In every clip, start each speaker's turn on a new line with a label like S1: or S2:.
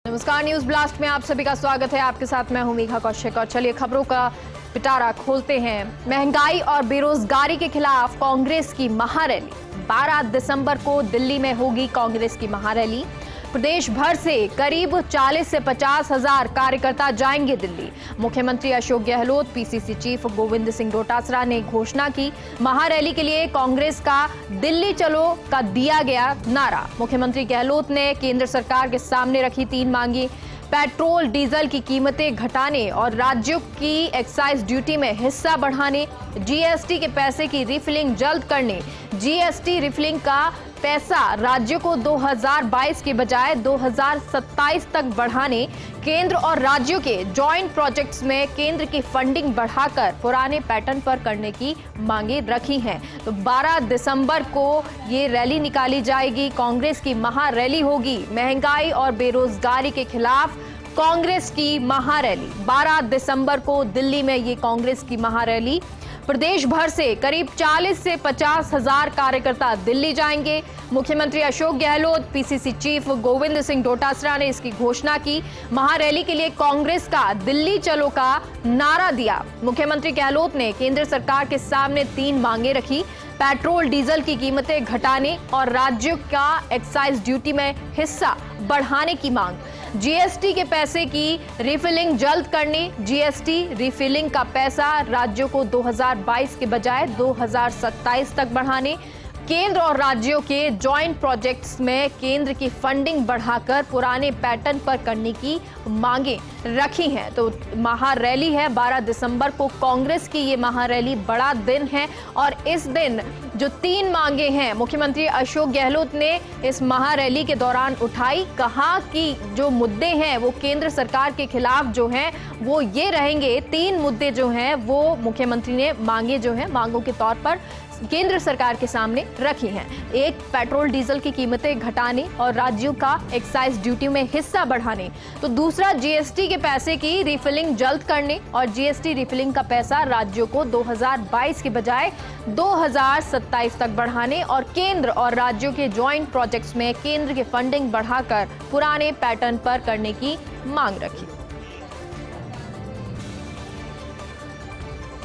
S1: नमस्कार, news blast में आप सभी का स्वागत है। आपके साथ मैं हूं मेघा कौशिक और चलिए खबरों का पिटारा खोलते हैं। महंगाई और बेरोजगारी के खिलाफ कांग्रेस की महारैली। 12 दिसंबर को दिल्ली में होगी कांग्रेस की महारैली। प्रदेश भर से करीब 40 से 50 हजार कार्यकर्ता जाएंगे दिल्ली। मुख्यमंत्री अशोक गहलोत, पीसीसी चीफ गोविंद सिंह डोटासरा ने घोषणा की। महारैली के लिए कांग्रेस का दिल्ली चलो का दिया गया नारा। मुख्यमंत्री गहलोत ने केंद्र सरकार के सामने रखी 3 मांगी। पेट्रोल डीजल की कीमतें घटाने और राज्यों की एक्साइज ड्यूटी में हिस्सा बढ़ाने, जीएसटी के पैसे की रिफिलिंग जल्द करने, जीएसटी रिफिलिंग का पैसा राज्यों को 2022 के बजाय 2027 तक बढ़ाने, केंद्र और राज्यों के जॉइंट प्रोजेक्ट्स में केंद्र की फंडिंग बढ़ाकर पुराने पैटर्न पर करने की मांगे रखी हैं। तो 12 दिसंबर को ये रैली निकाली जाएगी, कांग्रेस की महारैली होगी। महंगाई और बेरोजगारी के खिलाफ कांग्रेस की महारैली 12 दिसंबर को दिल्ली में ये कांग्रेस की महारैली। प्रदेश भर से करीब 40 से 50 हजार कार्यकर्ता दिल्ली जाएंगे। मुख्यमंत्री अशोक गहलोत, पीसीसी चीफ गोविंद सिंह डोटासरा ने इसकी घोषणा की। महारैली के लिए कांग्रेस का दिल्ली चलो का नारा दिया। मुख्यमंत्री गहलोत ने केंद्र सरकार के सामने 3 मांगे रखी। पेट्रोल डीजल की कीमतें घटाने और राज्यों का एक्साइज ड्यूटी में हिस्सा बढ़ाने की मांग, जीएसटी के पैसे की रिफिलिंग जल्द करने, जीएसटी रिफिलिंग का पैसा राज्यों को 2022 के बजाय 2027 तक बढ़ाने, केंद्र और राज्यों के जॉइंट प्रोजेक्ट्स में केंद्र की फंडिंग बढ़ाकर पुराने पैटर्न पर करने की मांगे रखी हैं। तो महारैली है 12 दिसंबर को कांग्रेस की। ये महारैली बड़ा दिन है और इस दिन जो 3 मांगे हैं मुख्यमंत्री अशोक गहलोत ने इस महारैली के दौरान उठाई। कहा कि जो मुद्दे हैं वो केंद्र सरकार के खिलाफ जो हैं वो ये रहेंगे। 3 मुद्दे जो हैं वो मुख्यमंत्री ने मांगे जो हैं मांगों के तौर पर केंद्र सरकार के सामने रखी हैं। एक, पेट्रोल डीजल की कीमतें घटाने और राज्यों का एक्साइज ड्यूटी में हिस्सा बढ़ाने। तो दूसरा, जीएसटी के पैसे की रिफिलिंग जल्द करने और जीएसटी रिफिलिंग का पैसा राज्यों को 2022 के बजाय 2027 तक बढ़ाने और केंद्र और राज्यों के जॉइंट प्रोजेक्ट्स में केंद्र की फंडिंग बढ़ाकर पुराने पैटर्न पर करने की मांग रखी।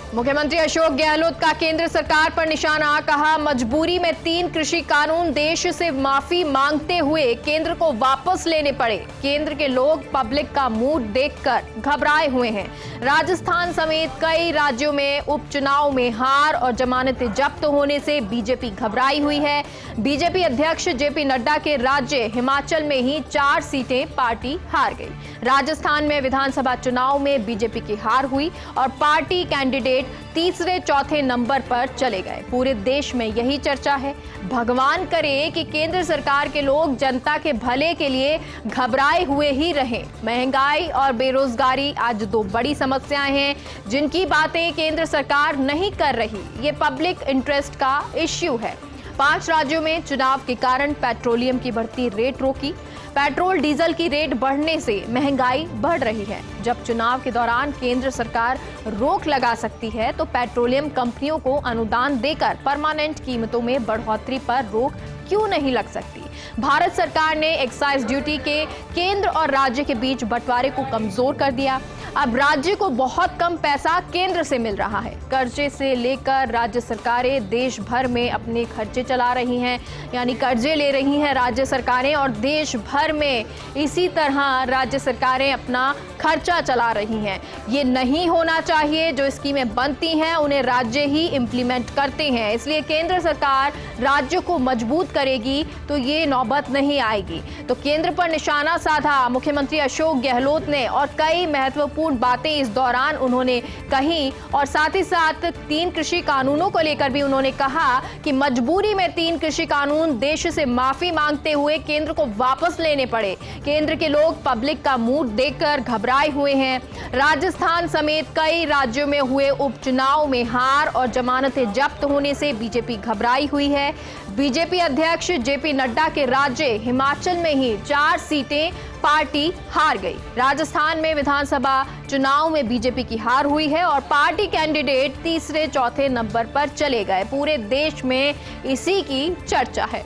S1: मुख्यमंत्री अशोक गहलोत का केंद्र सरकार पर निशाना। कहा, मजबूरी में 3 कृषि कानून देश से माफी मांगते हुए केंद्र को वापस लेने पड़े। केंद्र के लोग पब्लिक का मूड देखकर घबराए हुए हैं। राजस्थान समेत कई राज्यों में उपचुनाव में हार और जमानतें जब्त होने से बीजेपी घबराई हुई है। बीजेपी अध्यक्ष जेपी नड्डा के राज्य हिमाचल में ही 4 सीटें पार्टी हार गई। राजस्थान में विधानसभा चुनाव में बीजेपी की हार हुई और पार्टी कैंडिडेट तीसरे चौथे नंबर पर चले गए। पूरे देश में यही चर्चा है। भगवान करे कि केंद्र सरकार के लोग जनता के भले के लिए घबराए हुए ही रहें। महंगाई और बेरोजगारी आज 2 बड़ी समस्याएं हैं जिनकी बातें केंद्र सरकार नहीं कर रही। ये पब्लिक इंटरेस्ट का इश्यू है। 5 राज्यों में चुनाव के कारण पेट्रोलियम की बढ़ती रेट रोकी। पेट्रोल डीजल की रेट बढ़ने से महंगाई बढ़ रही है। जब चुनाव के दौरान केंद्र सरकार रोक लगा सकती है तो पेट्रोलियम कंपनियों को अनुदान देकर परमानेंट कीमतों में बढ़ोतरी पर रोक क्यों नहीं लग सकती। भारत सरकार ने एक्साइज ड्यूटी के केंद्र और राज्य के बीच बंटवारे को कमजोर कर दिया। अब राज्य को बहुत कम पैसा केंद्र से मिल रहा है। कर्जे से लेकर राज्य सरकारें देश भर में अपने खर्चे चला रही हैं, यानी कर्जे ले रही हैं राज्य सरकारें और देश भर में इसी तरह राज्य सरकारें अपना खर्चा चला रही हैं। ये नहीं होना चाहिए। जो स्कीमें बनती हैं उन्हें राज्य ही इम्प्लीमेंट करते हैं, इसलिए केंद्र सरकार राज्यों को मजबूत करेगी तो ये नौबत नहीं आएगी। तो केंद्र पर निशाना साधा मुख्यमंत्री अशोक गहलोत ने और कई महत्वपूर्ण बातें इस दौरान उन्होंने कही और साथ ही साथ 3 कृषि कानूनों को लेकर भी उन्होंने कहा कि मजबूरी में 3 कृषि कानून देश से माफी मांगते हुए केंद्र को वापस लेने पड़े। केंद्र के लोग पब्लिक का मूड देखकर घबराए हुए हैं। राजस्थान समेत कई राज्यों में हुए उपचुनाव में हार और जमानतें जब्त होने से बीजेपी घबराई हुई है। बीजेपी अध्यक्ष जेपी नड्डा के राज्य हिमाचल में ही 4 सीटें पार्टी हार गई। राजस्थान में विधानसभा चुनाव में बीजेपी की हार हुई है और पार्टी कैंडिडेट तीसरे चौथे नंबर पर चले गए। पूरे देश में इसी की चर्चा है।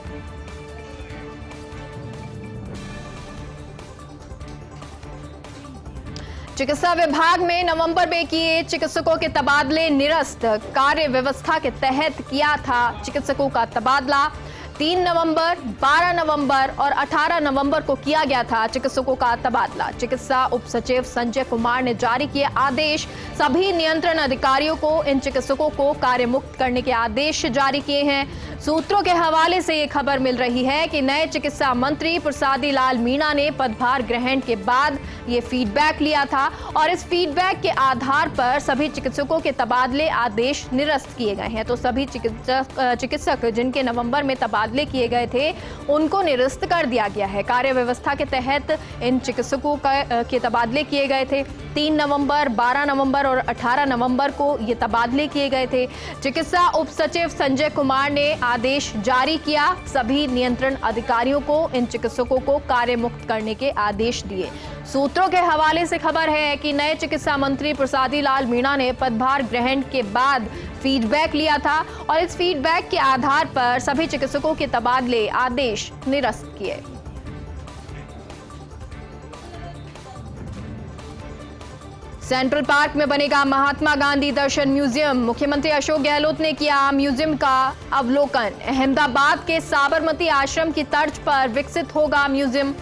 S1: चिकित्सा विभाग में नवंबर में किए चिकित्सकों के तबादले निरस्त। कार्य व्यवस्था के तहत किया था चिकित्सकों का तबादला। 3 नवंबर, 12 नवंबर और 18 नवंबर को किया गया था चिकित्सकों का तबादला। चिकित्सा उप सचिव संजय कुमार ने जारी किए आदेश। सभी नियंत्रण अधिकारियों को इन चिकित्सकों को कार्य मुक्त करने के आदेश जारी किए हैं। सूत्रों के हवाले से ये खबर मिल रही है कि नए चिकित्सा मंत्री प्रसादी लाल मीणा ने पदभार ग्रहण के बाद ये फीडबैक लिया था और इस फीडबैक के आधार पर सभी चिकित्सकों के तबादले आदेश निरस्त किए गए हैं। तो सभी चिकित्सक जिनके नवंबर में तबादले किए गए थे उनको निरस्त कर दिया गया है। कार्य व्यवस्था के तहत इन चिकित्सकों के तबादले किए गए थे। 3 नवंबर, 12 नवंबर और 18 नवंबर को ये तबादले किए गए थे। चिकित्सा उप सचिव संजय कुमार ने आदेश जारी किया। सभी नियंत्रण अधिकारियों को इन चिकित्सकों को कार्य मुक्त करने के आदेश दिए। सूत्रों के हवाले से खबर है कि नए चिकित्सा मंत्री प्रसादी लाल मीणा ने पदभार ग्रहण के बाद फीडबैक लिया था और इस फीडबैक के आधार पर सभी चिकित्सकों के तबादले आदेश निरस्त किए। सेंट्रल पार्क में बनेगा महात्मा गांधी दर्शन म्यूजियम। मुख्यमंत्री अशोक गहलोत ने किया म्यूजियम का अवलोकन। अहमदाबाद के साबरमती आश्रम की तर्ज पर विकसित होगा म्यूजियम।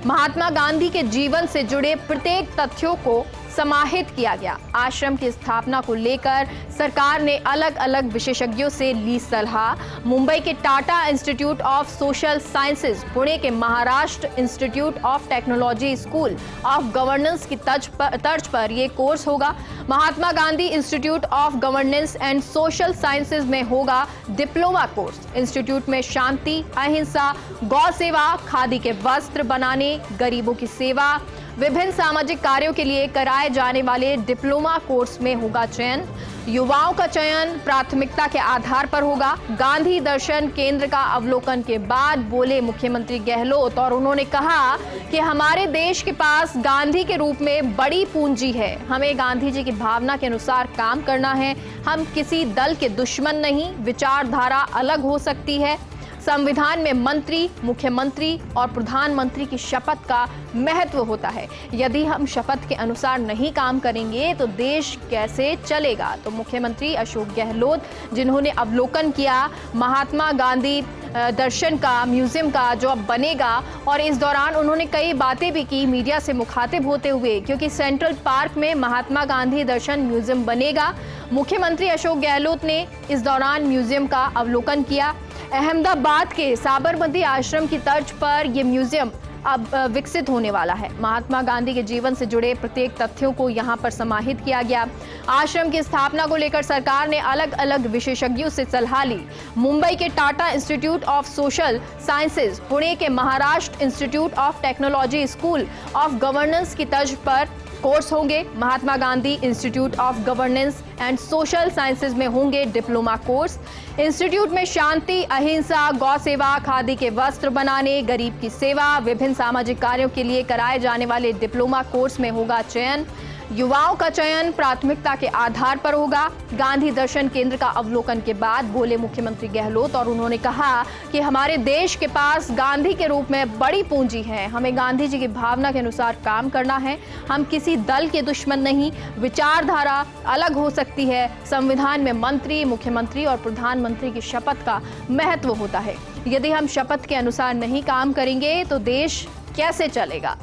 S1: महात्मा गांधी के जीवन से जुड़े प्रत्येक तथ्यों को समाहित किया गया। आश्रम की स्थापना को लेकर सरकार ने अलग अलग विशेषज्ञों से ली सलाह। मुंबई के Tata institute of social sciences, Pune के Maharashtra institute of technology school of governance की तर्ज पर यह कोर्स होगा। Mahatma Gandhi institute of governance and social sciences में होगा डिप्लोमा कोर्स। इंस्टीट्यूट में शांति, अहिंसा, गौ सेवा, खादी के वस्त्र बनाने, गरीबों की सेवा, विभिन्न सामाजिक कार्यों के लिए कराए जाने वाले डिप्लोमा कोर्स में होगा चयन। युवाओं का चयन प्राथमिकता के आधार पर होगा। गांधी दर्शन केंद्र का अवलोकन के बाद बोले मुख्यमंत्री गहलोत और उन्होंने कहा कि हमारे देश के पास गांधी के रूप में बड़ी पूंजी है। हमें गांधी जी की भावना के अनुसार काम करना है। हम किसी दल के दुश्मन नहीं। विचारधारा अलग हो सकती है। संविधान में मंत्री, मुख्यमंत्री और प्रधानमंत्री की शपथ का महत्व होता है। यदि हम शपथ के अनुसार नहीं काम करेंगे तो देश कैसे चलेगा। तो मुख्यमंत्री अशोक गहलोत जिन्होंने अवलोकन किया महात्मा गांधी दर्शन का, म्यूजियम का जो अब बनेगा, और इस दौरान उन्होंने कई बातें भी की मीडिया से मुखातिब होते हुए, क्योंकि सेंट्रल पार्क में महात्मा गांधी दर्शन म्यूजियम बनेगा। मुख्यमंत्री अशोक गहलोत ने इस दौरान म्यूजियम का अवलोकन किया। अहमदाबाद के साबरमती आश्रम की तर्ज पर यह म्यूजियम अब विकसित होने वाला है। महात्मा गांधी के जीवन से जुड़े प्रत्येक तथ्यों को यहां पर समाहित किया गया। आश्रम की स्थापना को लेकर सरकार ने अलग अलग विशेषज्ञों से सलाह ली। मुंबई के Tata institute of social sciences, Pune के Maharashtra institute of technology school of governance की तर्ज पर कोर्स होंगे। Mahatma Gandhi institute of governance and social sciences में होंगे डिप्लोमा कोर्स। इंस्टीट्यूट में शांति, अहिंसा, गौ सेवा, खादी के वस्त्र बनाने, गरीब की सेवा, विभिन्न सामाजिक कार्यों के लिए कराए जाने वाले डिप्लोमा कोर्स में होगा चयन। युवाओं का चयन प्राथमिकता के आधार पर होगा। गांधी दर्शन केंद्र का अवलोकन के बाद बोले मुख्यमंत्री गहलोत और उन्होंने कहा कि हमारे देश के पास गांधी के रूप में बड़ी पूंजी है। हमें गांधी जी की भावना के अनुसार काम करना है। हम किसी दल के दुश्मन नहीं। विचारधारा अलग हो सकती है। संविधान में मंत्री, मुख्यमंत्री और प्रधानमंत्री की शपथ का महत्व होता है। यदि हम शपथ के अनुसार नहीं काम करेंगे तो देश कैसे चलेगा।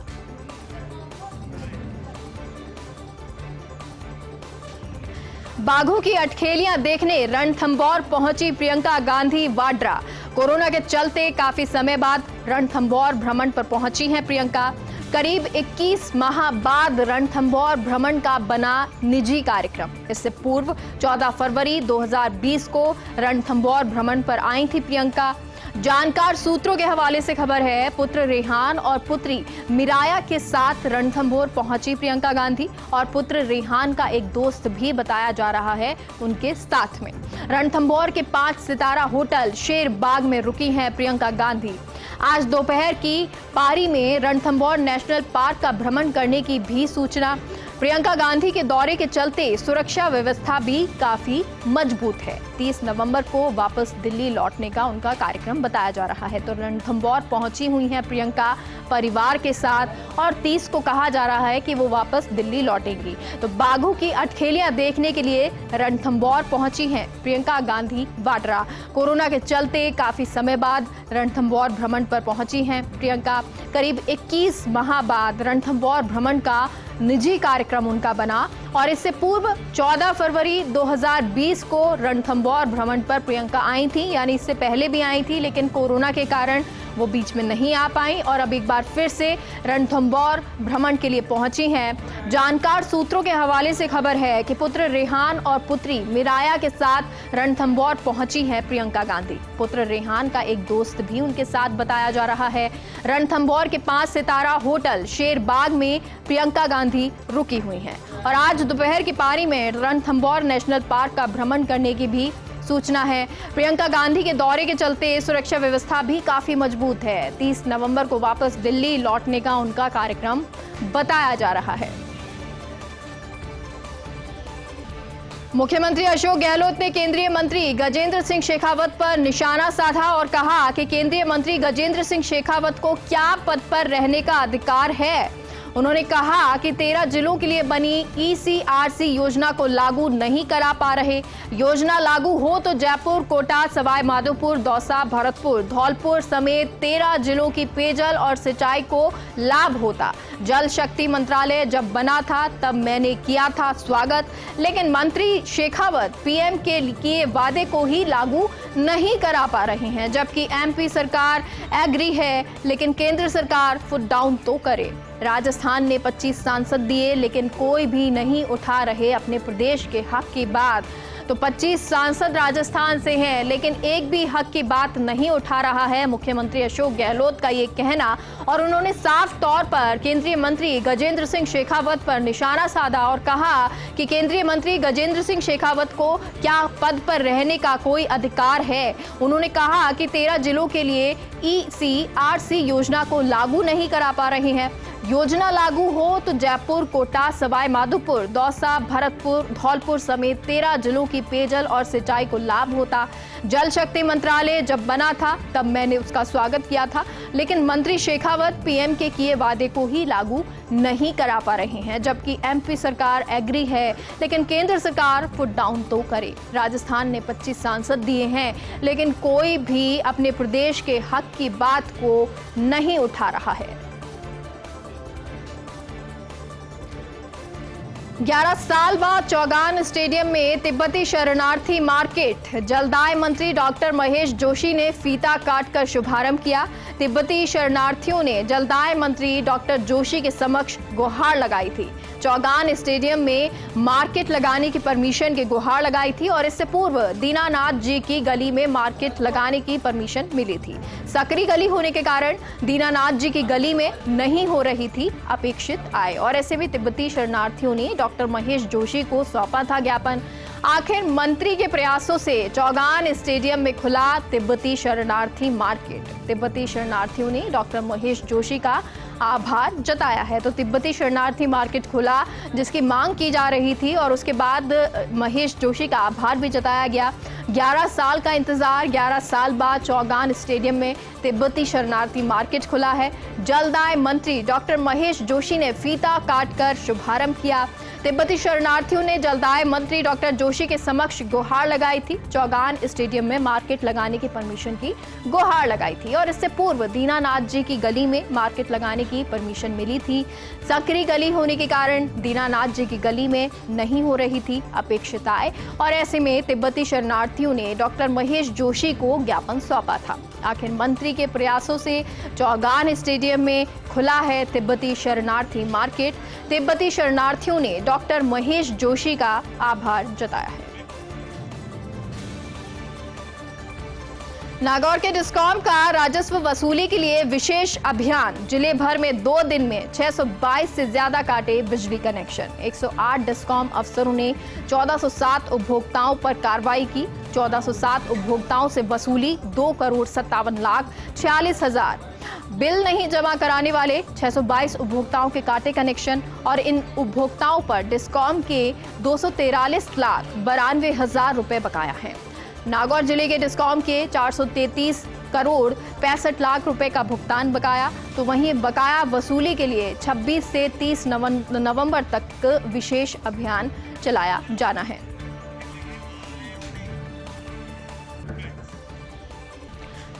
S1: बाघों की अटखेलियां देखने रणथंभौर पहुंची प्रियंका गांधी वाड्रा। कोरोना के चलते काफी समय बाद रणथंभौर भ्रमण पर पहुंची हैं प्रियंका। करीब 21 माह बाद रणथंभौर भ्रमण का बना निजी कार्यक्रम। इससे पूर्व 14 फरवरी 2020 को रणथंभौर भ्रमण पर आई थी प्रियंका। जानकार सूत्रों के हवाले से खबर है पुत्र रेहान और पुत्री मिराया के साथ रणथंभौर पहुंची प्रियंका गांधी और पुत्र रेहान का एक दोस्त भी बताया जा रहा है उनके साथ में। रणथंभौर के 5 सितारा होटल शेर बाग में रुकी हैं प्रियंका गांधी। आज दोपहर की पारी में रणथंभौर नेशनल पार्क का भ्रमण करने की भी सूचना। प्रियंका गांधी के दौरे के चलते सुरक्षा व्यवस्था भी काफी मजबूत है। 30 नवंबर को वापस दिल्ली लौटने का उनका कार्यक्रम बताया जा रहा है। तो रणथंभौर पहुंची हुई हैं प्रियंका परिवार के साथ और 30 को कहा जा रहा है कि वो वापस दिल्ली लौटेंगी। तो बाघों की अठखेलियां देखने के लिए रणथंभौर पहुंची हैं प्रियंका गांधी वाड्रा। कोरोना के चलते काफी समय बाद रणथंभौर भ्रमण पर पहुंची हैं प्रियंका। करीब 21 माह बाद रणथंभौर भ्रमण का निजी कार्यक्रम उनका बना और इससे पूर्व 14 फरवरी 2020 को रणथंभौर भ्रमण पर प्रियंका आई थी, यानी इससे पहले भी आई थी, लेकिन कोरोना के कारण वो बीच में नहीं आ पाई और अब एक बार फिर से रणथंभौर भ्रमण के लिए पहुंची हैं। जानकार सूत्रों के हवाले से खबर है कि पुत्र रेहान और पुत्री मिराया के साथ रणथंभौर पहुंची हैं प्रियंका गांधी। पुत्र रेहान का एक दोस्त भी उनके साथ बताया जा रहा है। रणथंभौर के 5 सितारा होटल शेरबाग में प्रियंका गांधी रुकी हुई हैं और आज दोपहर की पारी में रणथंभौर नेशनल पार्क का भ्रमण करने की भी सूचना है। प्रियंका गांधी के दौरे के चलते सुरक्षा व्यवस्था भी काफी मजबूत है। 30 नवंबर को वापस दिल्ली लौटने का उनका कार्यक्रम बताया जा रहा है। मुख्यमंत्री अशोक गहलोत ने केंद्रीय मंत्री गजेंद्र सिंह शेखावत पर निशाना साधा और कहा कि केंद्रीय मंत्री गजेंद्र सिंह शेखावत को क्या पद पर रहने का अधिकार है। उन्होंने कहा कि 13 जिलों के लिए बनी ECRC योजना को लागू नहीं करा पा रहे। योजना लागू हो तो जयपुर, कोटा, सवाई माधोपुर, दौसा, भरतपुर, धौलपुर समेत 13 जिलों की पेयजल और सिंचाई को लाभ होता। जल शक्ति मंत्रालय जब बना था तब मैंने किया था स्वागत, लेकिन मंत्री शेखावत PM के किए वादे को ही लागू नहीं करा पा रहे हैं, जबकि MP सरकार एग्री है, लेकिन केंद्र सरकार फुट डाउन तो करे। राजस्थान ने 25 सांसद दिए, लेकिन कोई भी नहीं उठा रहे अपने प्रदेश के हक की बात। तो 25 सांसद राजस्थान से हैं, लेकिन एक भी हक की बात नहीं उठा रहा है मुख्यमंत्री अशोक गहलोत का ये कहना। और उन्होंने साफ तौर पर केंद्रीय मंत्री गजेंद्र सिंह शेखावत पर निशाना साधा और कहा कि केंद्रीय मंत्री गजेंद्र सिंह शेखावत को क्या पद पर रहने का कोई अधिकार है। उन्होंने कहा कि 13 जिलों के लिए ECRC योजना को लागू नहीं करा पा रहे हैं। योजना लागू हो तो जयपुर, कोटा, सवाई माधोपुर, दौसा, भरतपुर, धौलपुर समेत 13 जिलों की पेयजल और सिंचाई को लाभ होता। जल शक्ति मंत्रालय जब बना था तब मैंने उसका स्वागत किया था, लेकिन मंत्री शेखावत PM के किए वादे को ही लागू नहीं करा पा रहे हैं, जबकि MP सरकार एग्री है, लेकिन केंद्र सरकार फुट डाउन तो करे। राजस्थान ने 25 सांसद दिए हैं, लेकिन कोई भी अपने प्रदेश के हक की बात को नहीं उठा रहा है। 11 साल बाद चौगान स्टेडियम में तिब्बती शरणार्थी मार्केट जलदाय मंत्री डॉक्टर महेश जोशी ने फीता काटकर शुभारंभ किया। तिब्बती शरणार्थियों ने जलदाय मंत्री डॉक्टर जोशी के समक्ष गुहार लगाई थी। चौगान स्टेडियम में मार्केट लगाने की परमिशन की गुहार लगाई थी और इससे पूर्व दीनानाथ जी की गली में मार्केट लगाने की परमिशन मिली थी। सकरी गली होने के कारण दीनानाथ जी की गली में नहीं हो रही थी अपेक्षित आय और ऐसे में तिब्बती शरणार्थियों ने डॉक्टर महेश जोशी को सौंपा था ज्ञापन। आखिर मंत्री के प्रयासों से चौगान स्टेडियम में खुला तिब्बती शरणार्थी मार्केट। तिब्बती शरणार्थियों ने डॉक्टर महेश जोशी का आभार जताया है। तो तिब्बती शरणार्थी मार्केट खुला जिसकी मांग की जा रही थी और उसके बाद महेश जोशी का आभार भी जताया गया। 11 साल का इंतजार, 11 साल बाद चौगान स्टेडियम में तिब्बती शरणार्थी मार्केट खुला है। जलदाय मंत्री डॉक्टर महेश जोशी ने फीता काटकर शुभारंभ किया। तिब्बती शरणार्थियों ने जलदाय मंत्री डॉक्टर जोशी के समक्ष गुहार लगाई थी। चौगान स्टेडियम में मार्केट लगाने की परमिशन की गुहार लगाई थी और इससे पूर्व दीनानाथ जी की गली में मार्केट लगाने की परमिशन मिली थी। सकरी गली होने के कारण दीनानाथ जी की गली में नहीं हो रही थी अपेक्षित आय और ऐसे में तिब्बती शरणार्थियों ने डॉक्टर महेश जोशी को ज्ञापन सौंपा था। आखिर मंत्री के प्रयासों से चौगान स्टेडियम में खुला है तिब्बती शरणार्थी मार्केट। तिब्बती शरणार्थियों ने डॉक्टर महेश जोशी का आभार जताया है। नागौर के डिस्कॉम का राजस्व वसूली के लिए विशेष अभियान। जिले भर में 2 दिन में 622 से ज्यादा काटे बिजली कनेक्शन। 108 डिस्कॉम अफसरों ने 1407 उपभोक्ताओं पर कार्रवाई की। 1407 उपभोक्ताओं से वसूली 2,57,46,000। बिल नहीं जमा कराने वाले 622 उपभोक्ताओं के काटे कनेक्शन और इन उपभोक्ताओं पर डिस्कॉम के 243,92,000 रुपए बकाया है। नागौर जिले के डिस्कॉम के 433 करोड़ 65 लाख रुपए का भुगतान बकाया, तो वहीं बकाया वसूली के लिए 26 से 30 नवंबर तक विशेष अभियान चलाया जाना है।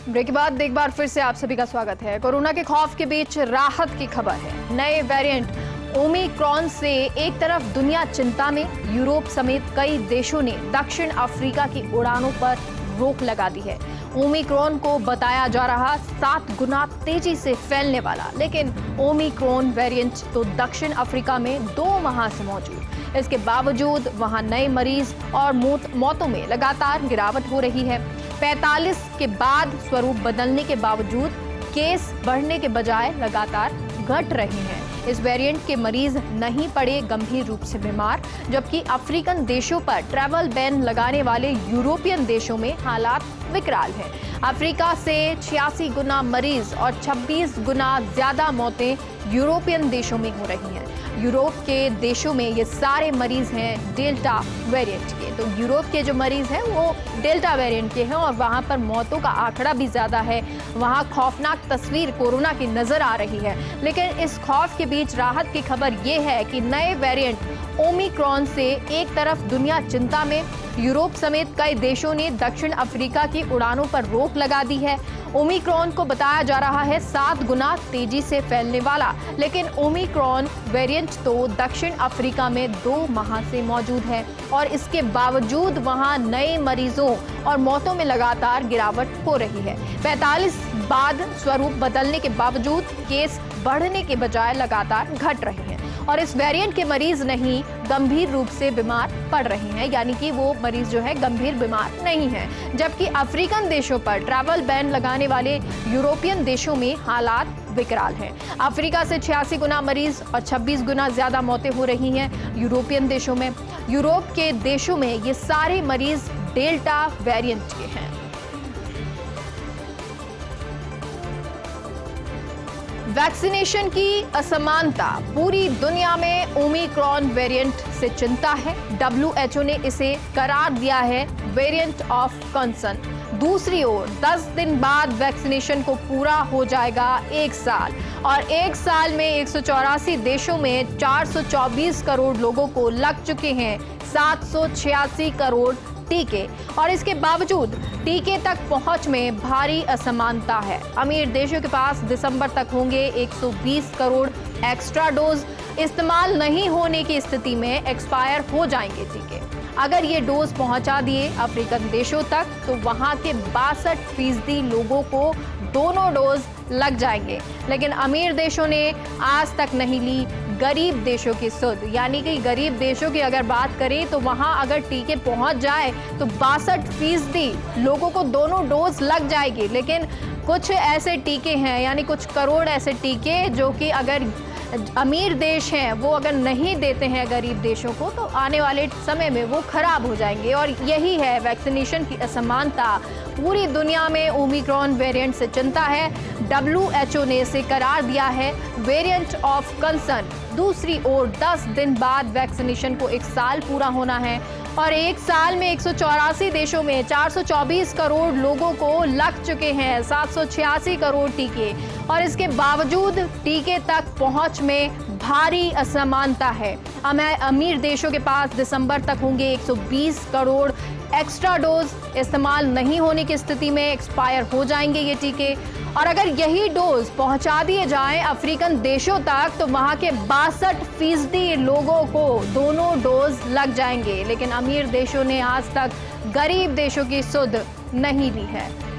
S1: ब्रेक के बाद एक बार फिर से आप सभी का स्वागत है। कोरोना के खौफ के बीच राहत की खबर है। नए वेरिएंट ओमिक्रॉन से एक तरफ दुनिया चिंता में, यूरोप समेत कई देशों ने दक्षिण अफ्रीका की उड़ानों पर रोक लगा दी है। ओमिक्रॉन को बताया जा रहा 7 गुना तेजी से फैलने वाला, लेकिन ओमिक्रॉन वेरिएंट तो दक्षिण अफ्रीका में 2 माह से मौजूद। इसके बावजूद वहां नए मरीज और मौतों में लगातार गिरावट हो रही है। 45 के बाद स्वरूप बदलने के बावजूद केस बढ़ने के बजाय लगातार घट रहे हैं। इस वेरिएंट के मरीज नहीं पड़े गंभीर रूप से बीमार, जबकि अफ्रीकन देशों पर ट्रैवल बैन लगाने वाले यूरोपियन देशों में हालात विकराल है। अफ्रीका से 86 गुना मरीज और 26 गुना ज्यादा मौतें यूरोपियन देशों में हो रही हैं। यूरोप के देशों में ये सारे मरीज हैं डेल्टा वेरिएंट के। तो यूरोप के जो मरीज हैं वो डेल्टा वेरिएंट के हैं और वहां पर मौतों का आंकड़ा भी ज्यादा है। वहां खौफनाक तस्वीर कोरोना की नजर आ रही है। लेकिन इस खौफ के बीच राहत की खबर ये है कि नए वेरिएंट ओमिक्रॉन से एक तरफ दुनिया चिंता में, यूरोप समेत कई देशों ने दक्षिण अफ्रीका की उड़ानों पर रोक लगा दी है। ओमिक्रॉन को बताया जा रहा है 7 गुना तेजी से फैलने वाला, लेकिन ओमिक्रॉन वेरिएंट तो दक्षिण अफ्रीका में 2 माह से मौजूद है और इसके बावजूद वहां नए मरीजों और मौतों में लगातार गिरावट हो रही है। 45 बाद स्वरूप बदलने के बावजूद केस बढ़ने के बजाय लगातार घट रहे हैं और इस वेरिएंट के मरीज नहीं गंभीर रूप से बीमार पड़ रहे हैं, यानी कि वो मरीज जो है गंभीर बीमार नहीं है। जबकि अफ्रीकन देशों पर ट्रैवल बैन लगाने वाले यूरोपियन देशों में हालात विकराल हैं। अफ्रीका से 86 गुना मरीज और 26 गुना ज्यादा मौतें हो रही हैं यूरोपियन देशों में। यूरोप के देशों में ये सारे मरीज डेल्टा वेरिएंट के हैं। वैक्सीनेशन की असमानता, पूरी दुनिया में ओमिक्रॉन वेरिएंट से चिंता है। WHO ने इसे करार दिया है वेरिएंट ऑफ कंसर्न। दूसरी ओर 10 दिन बाद वैक्सीनेशन को पूरा हो जाएगा 1 साल और 1 साल में 184 देशों में 424 करोड़ लोगों को लग चुके हैं 786 करोड़ टीके, और इसके बावजूद टीके तक पहुंच में भारी असमानता है। अमीर देशों के पास दिसंबर तक होंगे 120 करोड़ एक्स्ट्रा डोज। इस्तेमाल नहीं होने की स्थिति में एक्सपायर हो जाएंगे टीके। अगर ये डोज पहुंचा दिए अफ्रीकन देशों तक तो वहां के 62% लोगों को दोनों डोज लग जाएंगे। लेकिन अमीर देशों ने आज तक नहीं ली गरीब देशों की सुध, यानी कि गरीब देशों की अगर बात करें तो वहां अगर टीके पहुंच जाए तो 62% लोगों को दोनों डोज लग जाएगी। लेकिन कुछ ऐसे टीके हैं, यानी कुछ करोड़ ऐसे टीके जो कि अगर अमीर देश हैं वो अगर नहीं देते हैं गरीब देशों को तो आने वाले समय में वो खराब हो जाएंगे। और यही है वैक्सीनेशन की असमानता। पूरी दुनिया में ओमिक्रॉन वेरिएंट से चिंता है। WHO ने इसे करार दिया है वेरिएंट ऑफ कंसर्न। दूसरी ओर 10 दिन बाद वैक्सीनेशन को 1 साल पूरा होना है और 1 साल में 184 देशों में 424 करोड़ लोगों को लग चुके हैं 786 करोड़ टीके, और इसके बावजूद टीके तक पहुंच में भारी असमानता है। अमीर देशों के पास दिसंबर तक होंगे 120 करोड़ एक्स्ट्रा डोज। इस्तेमाल नहीं होने की स्थिति में एक्सपायर हो जाएंगे ये टीके, और अगर यही डोज पहुंचा दिए जाएं अफ्रीकन देशों तक तो वहां के 62% लोगों को दोनों डोज लग जाएंगे। लेकिन अमीर देशों ने आज तक गरीब देशों की सुध नहीं ली है।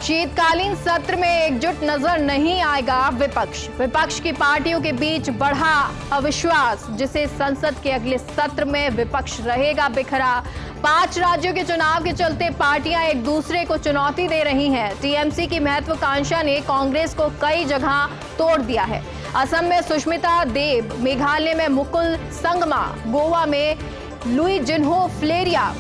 S1: शीतकालीन सत्र में एकजुट नजर नहीं आएगा विपक्ष की पार्टियों के बीच बढ़ा अविश्वास, जिसे संसद के अगले सत्र में विपक्ष रहेगा बिखरा। 5 राज्यों के चुनाव के चलते पार्टियां एक दूसरे को चुनौती दे रही हैं। टीएमसी की महत्वाकांक्षा ने कांग्रेस को कई जगह तोड़ दिया है। असम में सुष्मिता देव, मेघालय में मुकुल संगमा, गोवा में लुई जिन्हो फ्लेरिया,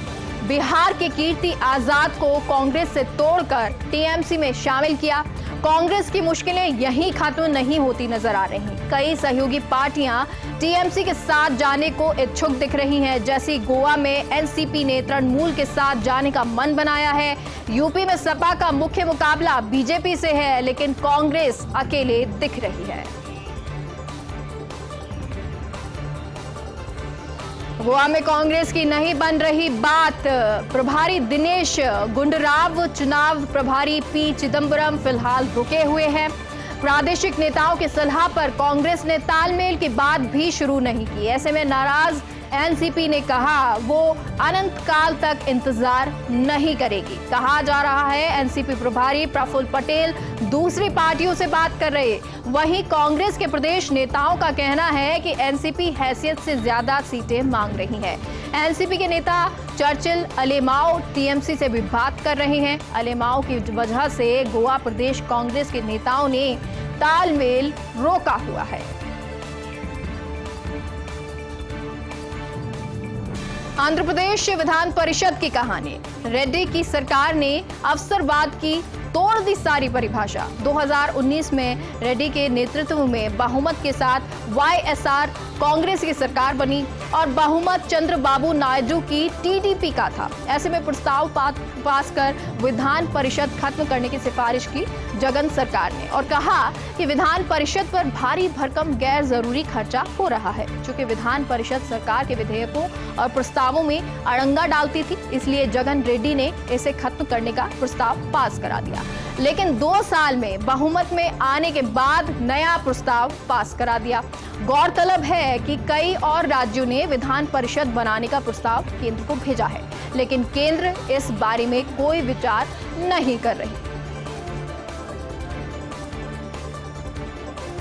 S1: बिहार के कीर्ति आजाद को कांग्रेस से तोड़कर टीएमसी में शामिल किया। कांग्रेस की मुश्किलें यहीं खत्म नहीं होती नजर आ रही। कई सहयोगी पार्टियां टीएमसी के साथ जाने को इच्छुक दिख रही हैं। जैसे गोवा में एनसीपी ने तृणमूल के साथ जाने का मन बनाया है। यूपी में सपा का मुख्य मुकाबला बीजेपी से है, लेकिन कांग्रेस अकेले दिख रही है। गोवा में कांग्रेस की नहीं बन रही बात। प्रभारी दिनेश गुंडूराव, चुनाव प्रभारी पी चिदंबरम फिलहाल रुके हुए हैं। प्रादेशिक नेताओं की सलाह पर कांग्रेस ने तालमेल की बात भी शुरू नहीं की। ऐसे में नाराज एनसीपी ने कहा वो अनंत काल तक इंतजार नहीं करेगी। कहा जा रहा है एनसीपी प्रभारी प्रफुल्ल पटेल दूसरी पार्टियों से बात कर रहे। वहीं कांग्रेस के प्रदेश नेताओं का कहना है कि एनसीपी हैसियत से ज्यादा सीटें मांग रही है। एनसीपी के नेता चर्चिल अलेमाओ टीएमसी से भी बात कर रहे हैं। अलेमाओ की वजह से गोवा प्रदेश कांग्रेस के नेताओं ने तालमेल रोका हुआ है। आंध्र प्रदेश विधान परिषद की कहानी। रेड्डी की सरकार ने अवसरवाद की तोड़ दी सारी परिभाषा। 2019 में रेड्डी के नेतृत्व में बहुमत के साथ वाईएसआर कांग्रेस की सरकार बनी और बहुमत चंद्रबाबू नायडू की टीडीपी का था। ऐसे में प्रस्ताव पास कर विधान परिषद खत्म करने की सिफारिश की जगन सरकार ने और कहा कि विधान परिषद पर भारी भरकम गैर जरूरी खर्चा हो रहा है। चूंकि विधान परिषद सरकार के विधेयकों और प्रस्तावों में अड़ंगा डालती थी, इसलिए जगन रेड्डी ने इसे खत्म करने का प्रस्ताव पास करा दिया। लेकिन 2 साल में बहुमत में आने के बाद नया प्रस्ताव पास करा दिया। गौरतलब है कि कई और राज्यों ने विधान परिषद बनाने का प्रस्ताव केंद्र को भेजा है, लेकिन केंद्र इस बारे में कोई विचार नहीं कर रही।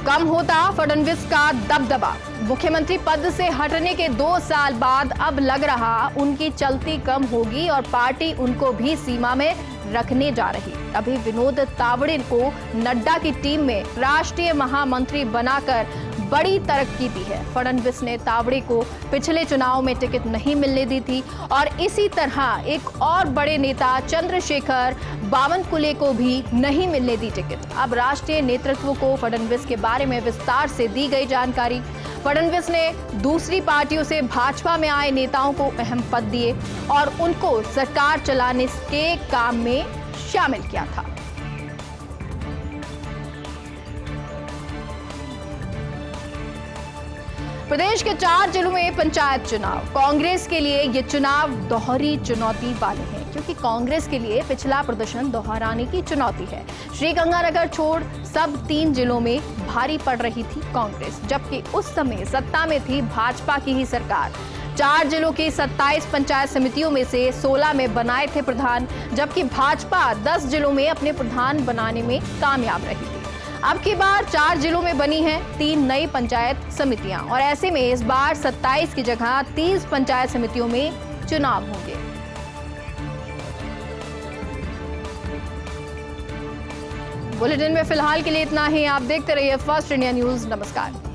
S1: कम होता फडणवीस का दबदबा। मुख्यमंत्री पद से हटने के 2 साल बाद अब लग रहा उनकी चलती कम होगी और पार्टी उनको भी सीमा में रखने जा रही। अभी विनोद तावड़े को नड्डा की टीम में राष्ट्रीय महामंत्री बनाकर बड़ी तरक्की दी है। फडणवीस ने तावड़े को पिछले चुनाव में टिकट नहीं मिलने दी थी और इसी तरह एक और बड़े नेता चंद्रशेखर बावनकुले को भी नहीं मिलने दी टिकट। अब राष्ट्रीय नेतृत्व को फडणवीस के बारे में विस्तार से दी गई जानकारी। फडणवीस ने दूसरी पार्टियों से भाजपा में आए नेताओं को अहम पद दिए और उनको सरकार चलाने के काम में शामिल किया था। प्रदेश के 4 जिलों में पंचायत चुनाव। कांग्रेस के लिए ये चुनाव दोहरी चुनौती वाले हैं, क्योंकि कांग्रेस के लिए पिछला प्रदर्शन दोहराने की चुनौती है। श्रीगंगानगर छोड़ सब 3 जिलों में भारी पड़ रही थी कांग्रेस, जबकि उस समय सत्ता में थी भाजपा की ही सरकार। 4 जिलों की 27 पंचायत समितियों में से 16 में बनाए थे प्रधान, जबकि भाजपा 10 जिलों में अपने प्रधान बनाने में कामयाब रही थी। अब की बार 4 जिलों में बनी हैं 3 नई पंचायत समितियां और ऐसे में इस बार 27 की जगह 30 पंचायत समितियों में चुनाव होंगे। बुलेटिन में फिलहाल के लिए इतना ही। आप देखते रहिए फर्स्ट इंडिया न्यूज। नमस्कार।